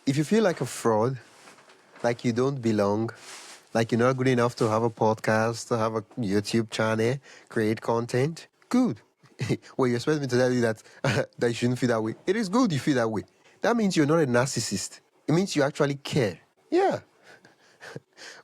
If you feel like a fraud, like you don't belong, like you're not good enough to have a podcast, to have a YouTube channel, create content, good. Well, you expect me to tell you that that you shouldn't feel that way. It is good you feel that way. That means you're not a narcissist. It means you actually care. Yeah.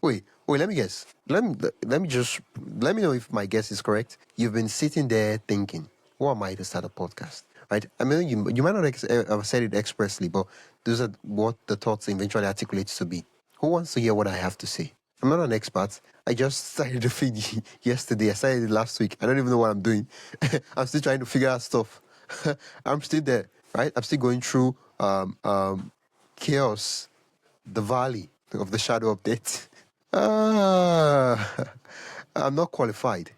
Wait, let me guess. Let me know if my guess is correct. You've been sitting there thinking, what am I to start a podcast? Right? I mean, you might not have said it expressly, but those are what the thoughts eventually articulate to be. Who wants to hear what I have to say? I'm not an expert. I just started the feed yesterday. I started it last week. I don't even know what I'm doing. I'm still trying to figure out stuff. I'm still there, right? I'm still going through chaos, the valley of the shadow of death. I'm not qualified.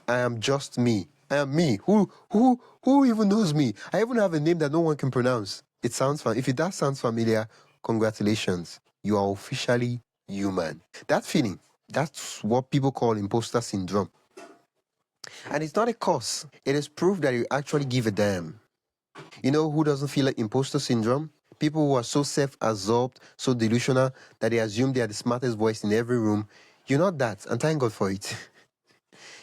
I am just me. I am me. Who even knows me? I even have a name that no one can pronounce. It sounds fun. If that sounds familiar, congratulations. You are officially human. That feeling, that's what people call imposter syndrome. And it's not a curse. It is proof that you actually give a damn. You know who doesn't feel like imposter syndrome? People who are so self-absorbed, so delusional, that they assume they are the smartest voice in every room. You're not that, and thank God for it.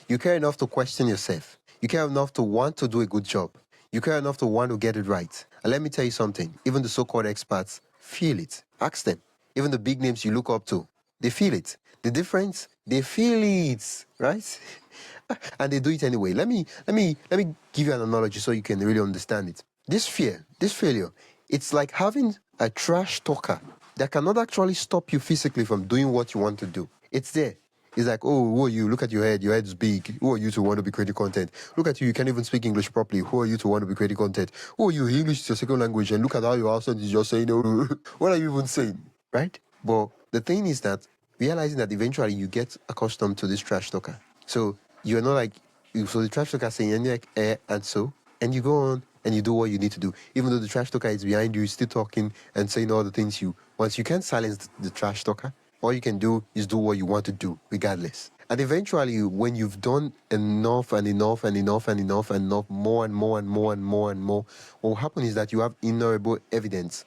You care enough to question yourself. You care enough to want to do a good job. You care enough to want to get it right. And let me tell you something, even the so-called experts feel it. Ask them. Even the big names you look up to, they feel it. The difference, they feel it, right? And they do it anyway. Let me give you an analogy so you can really understand it. This fear, this failure, it's like having a trash talker that cannot actually stop you physically from doing what you want to do. It's there. It's like, oh, who are you? Look at your head. Your head's big. Who are you to want to be creating content? Look at you. You can't even speak English properly. Who are you to want to be creating content? Who are you? English is your second language. And look at how your accent is just saying, oh, what are you even saying? Right? But the thing is that realizing that eventually you get accustomed to this trash talker. So you're not like, so the trash talker is saying, and you're like, and you go on and you do what you need to do. Even though the trash talker is behind you, still talking and saying all the things once you can't silence the trash talker. All you can do is do what you want to do, regardless. And eventually, when you've done enough, more and more, what will happen is that you have ignorable evidence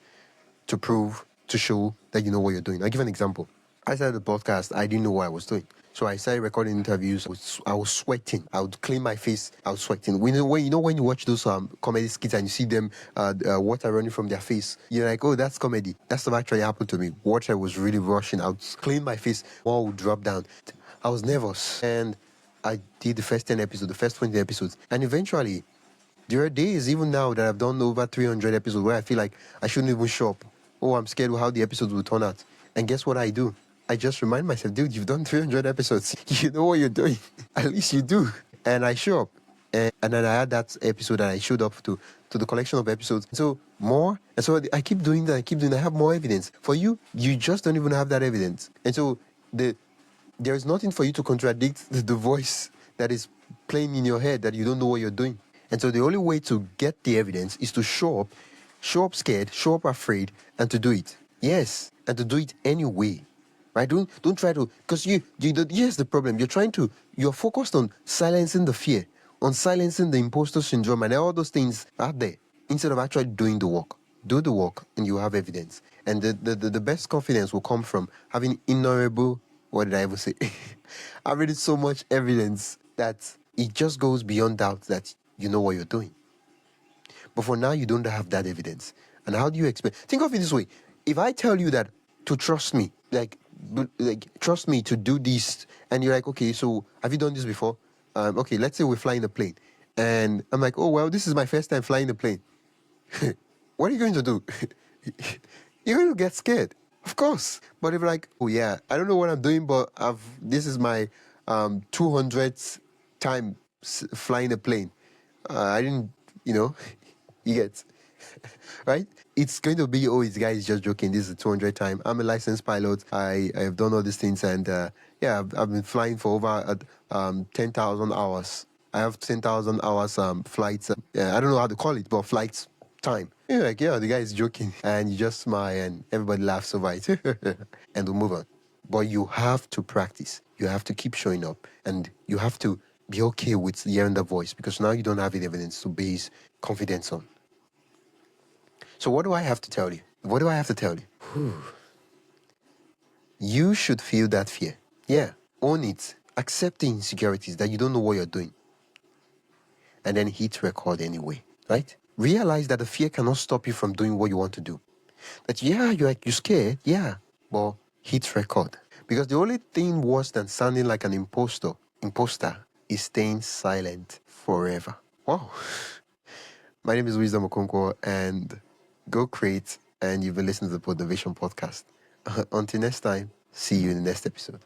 to prove, to show that you know what you're doing. I'll give an example. I started the podcast, I didn't know what I was doing. So I started recording interviews. I was sweating. I would clean my face. I was sweating. When you watch those comedy skits and you see them water running from their face, you're like, oh, that's comedy. That's what actually happened to me. Water was really rushing. I would clean my face. One would drop down. I was nervous, and I did the first 10 episodes, the first 20 episodes, and eventually, there are days even now that I've done over 300 episodes where I feel like I shouldn't even show up. Oh, I'm scared of how the episodes will turn out. And guess what I do? I just remind myself, dude, you've done 300 episodes. You know what you're doing. At least you do. And I show up. And then I had that episode that I showed up to the collection of episodes. So more. And so I keep doing that. I have more evidence. For you, you just don't even have that evidence. And so there is nothing for you to contradict the voice that is playing in your head that you don't know what you're doing. And so the only way to get the evidence is to show up scared, show up afraid, and to do it. Yes, and to do it anyway. Right? Don't try to, because here's the problem. You're focused on silencing the fear, on silencing the imposter syndrome, and all those things are there, instead of actually doing the work. Do the work, and you have evidence. And the best confidence will come from having ignorable, what did I ever say? Having so much evidence that it just goes beyond doubt that you know what you're doing. But for now, you don't have that evidence. And how do you expect? Think of it this way. If I tell you that to trust me, like trust me to do this, and you're like, okay, so have you done this before? Okay, let's say we're flying a plane, and I'm like, oh well, this is my first time flying a plane. What are you going to do? You're going to get scared, of course. But if like, oh yeah, I don't know what I'm doing, but this is my 200th time flying a plane. I didn't, you get, right? It's going to be, oh, this guy is just joking. This is the 200th time. I'm a licensed pilot. I have done all these things, and I've been flying for over 10,000 hours. I have 10,000 hours flights. I don't know how to call it, but flights time. You're like, yeah, the guy is joking, and you just smile, and everybody laughs over it, and we move on. But you have to practice. You have to keep showing up, and you have to be okay with hearing the voice, because now you don't have any evidence to base confidence on. So what do I have to tell you? What do I have to tell you? You should feel that fear. Yeah, own it. Accept the insecurities that you don't know what you're doing. And then hit record anyway, right? Realize that the fear cannot stop you from doing what you want to do. That, yeah, you're scared, yeah, but hit record. Because the only thing worse than sounding like an imposter is staying silent forever. Wow. My name is Wisdom Okonkwo, and go create, and you've been listening to the Podnovation podcast. Until next time, see you in the next episode.